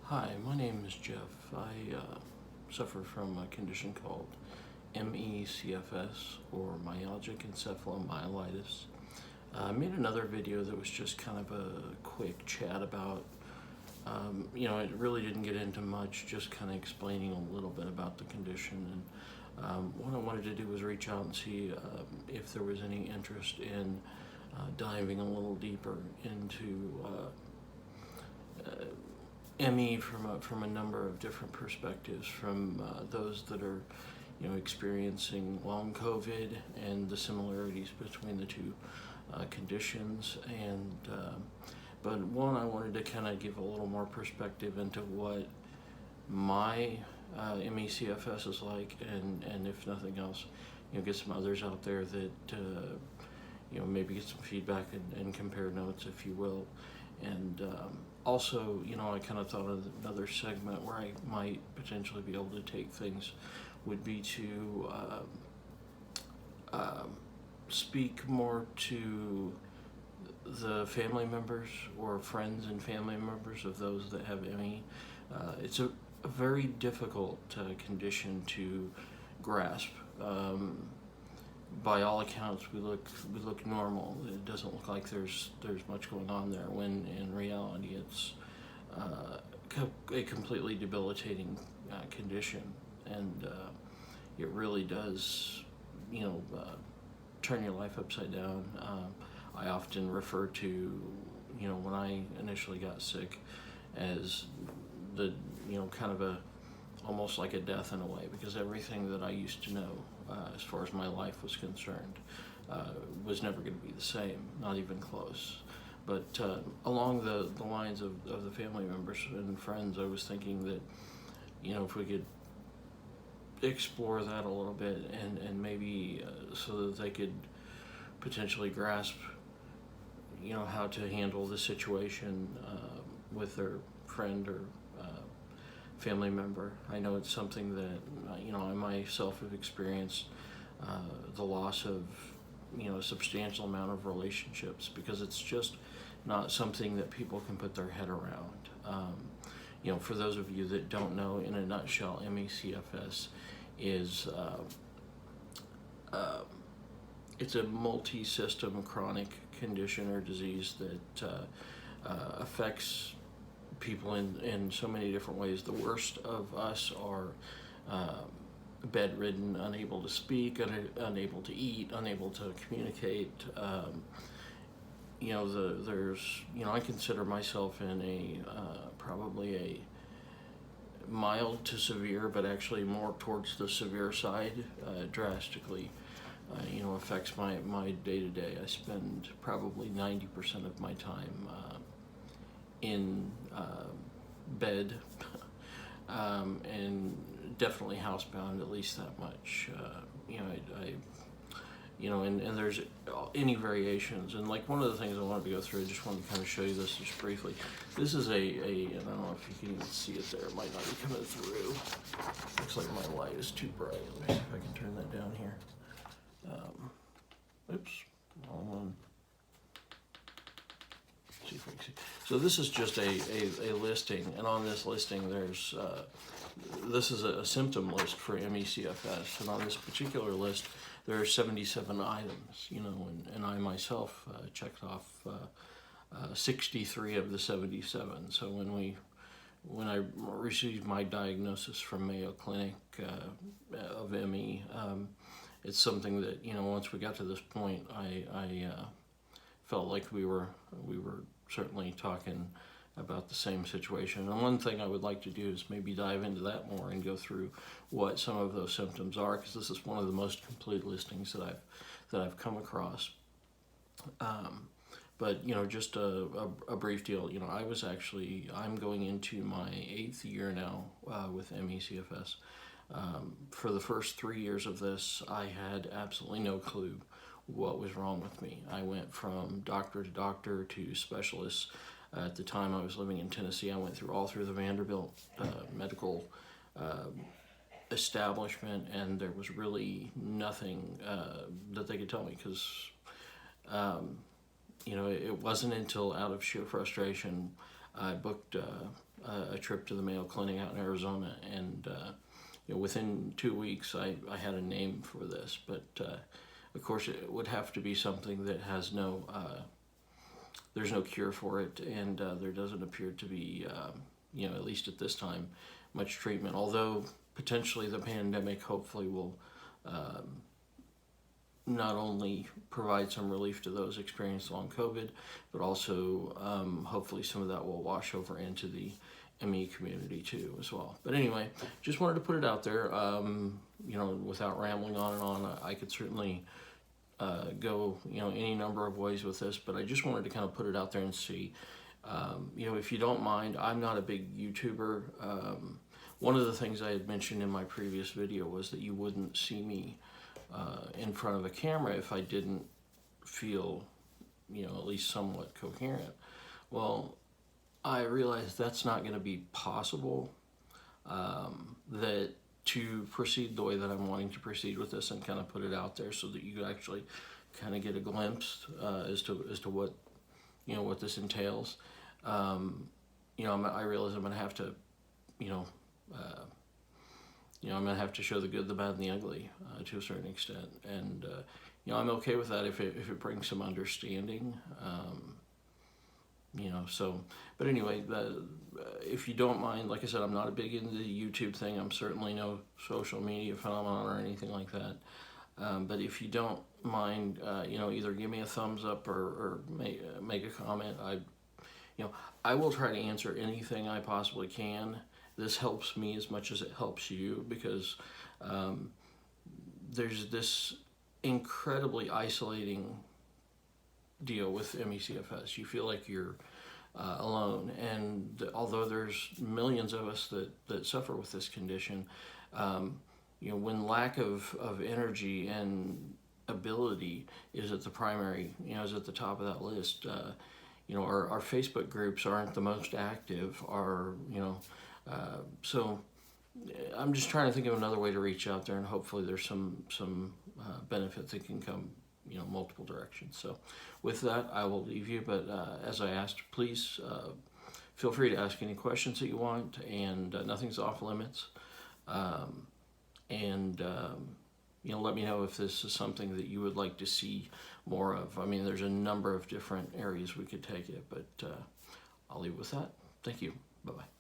Hi, my name is Jeff. I suffer from a condition called ME/CFS, or myalgic encephalomyelitis. I made another video that was just kind of a quick chat about, it really didn't get into much, just kind of explaining a little bit about the condition. And what I wanted to do was reach out and see if there was any interest in diving a little deeper into ME from a number of different perspectives, from those that are experiencing long COVID and the similarities between the two conditions, and but one, I wanted to kind of give a little more perspective into what my ME/CFS is like, and if nothing else, get some others out there that maybe get some feedback and compare notes, if you will. And also, I kind of thought of another segment where I might potentially be able to take things would be to speak more to the family members or friends and family members of those that have ME. It's a very difficult condition to grasp. By all accounts, we look normal. It doesn't look like there's much going on there, when in reality it's a completely debilitating condition, and it really does turn your life upside down. I often refer to when I initially got sick as the kind of a almost like a death in a way, because everything that I used to know as far as my life was concerned was never going to be the same, not even close. But along the lines of the family members and friends, I was thinking that if we could explore that a little bit, and maybe so that they could potentially grasp how to handle the situation with their friend or family member. I know it's something that I myself have experienced, the loss of a substantial amount of relationships, because it's just not something that people can put their head around. For those of you that don't know, in a nutshell, ME/CFS is it's a multi-system chronic condition or disease that affects people in so many different ways. The worst of us are bedridden, unable to speak, unable to eat, unable to communicate. I consider myself in a probably a mild to severe, but actually more towards the severe side. Drastically affects my day-to-day. I spend probably 90% of my time in bed, and definitely housebound, at least that much. And there's any variations. And like one of the things I wanted to go through, I just wanted to kind of show you this just briefly. This is and I don't know if you can even see it there, it might not be coming through. Looks like my light is too bright. Let me see if I can turn that down here. Oops, wrong one. See if I can see. So this is just a listing, and on this listing there's this is a symptom list for ME/CFS, and on this particular list there are 77 items, and I myself checked off 63 of the 77. So when I received my diagnosis from Mayo Clinic of ME, it's something that once we got to this point, I felt like we were certainly talking about the same situation. And one thing I would like to do is maybe dive into that more and go through what some of those symptoms are, because this is one of the most complete listings that I've come across. But just a brief deal. I'm going into my 8th year now with ME/CFS. For the first 3 years of this, I had absolutely no clue what was wrong with me. I went from doctor to doctor to specialists. At the time I was living in Tennessee, I went all through the Vanderbilt medical establishment, and there was really nothing that they could tell me, because it wasn't until, out of sheer frustration, I booked a trip to the Mayo Clinic out in Arizona, and within 2 weeks I had a name for this, but of course it would have to be something that has there's no cure for it, and there doesn't appear to be, at least at this time, much treatment, although potentially the pandemic hopefully will not only provide some relief to those experiencing long COVID, but also hopefully some of that will wash over into the ME community too as well. But anyway, just wanted to put it out there, without rambling on and on. I could certainly go, any number of ways with this, but I just wanted to kind of put it out there and see, if you don't mind, I'm not a big YouTuber. One of the things I had mentioned in my previous video was that you wouldn't see me in front of a camera if I didn't feel, at least somewhat coherent. Well, I realized that's not going to be possible, that to proceed the way that I'm wanting to proceed with this and kind of put it out there so that you actually kind of get a glimpse as to what, what this entails. I realize I'm going to have to, I'm going to have to show the good, the bad, and the ugly to a certain extent. And, I'm okay with that if it brings some understanding. But anyway, if you don't mind, like I said, I'm not a big into the YouTube thing. I'm certainly no social media phenomenon or anything like that. But if you don't mind, either give me a thumbs up or make a comment. I will try to answer anything I possibly can. This helps me as much as it helps you, because there's this incredibly isolating deal with ME/CFS. You feel like you're alone, and although there's millions of us that suffer with this condition, when lack of energy and ability is at the primary, is at the top of that list, our Facebook groups aren't the most active, so I'm just trying to think of another way to reach out there, and hopefully there's some benefit that can come, multiple directions. So with that, I will leave you, but as I asked, please feel free to ask any questions that you want, and nothing's off limits. Let me know if this is something that you would like to see more of. I mean, there's a number of different areas we could take it, but I'll leave with that. Thank you. Bye-bye.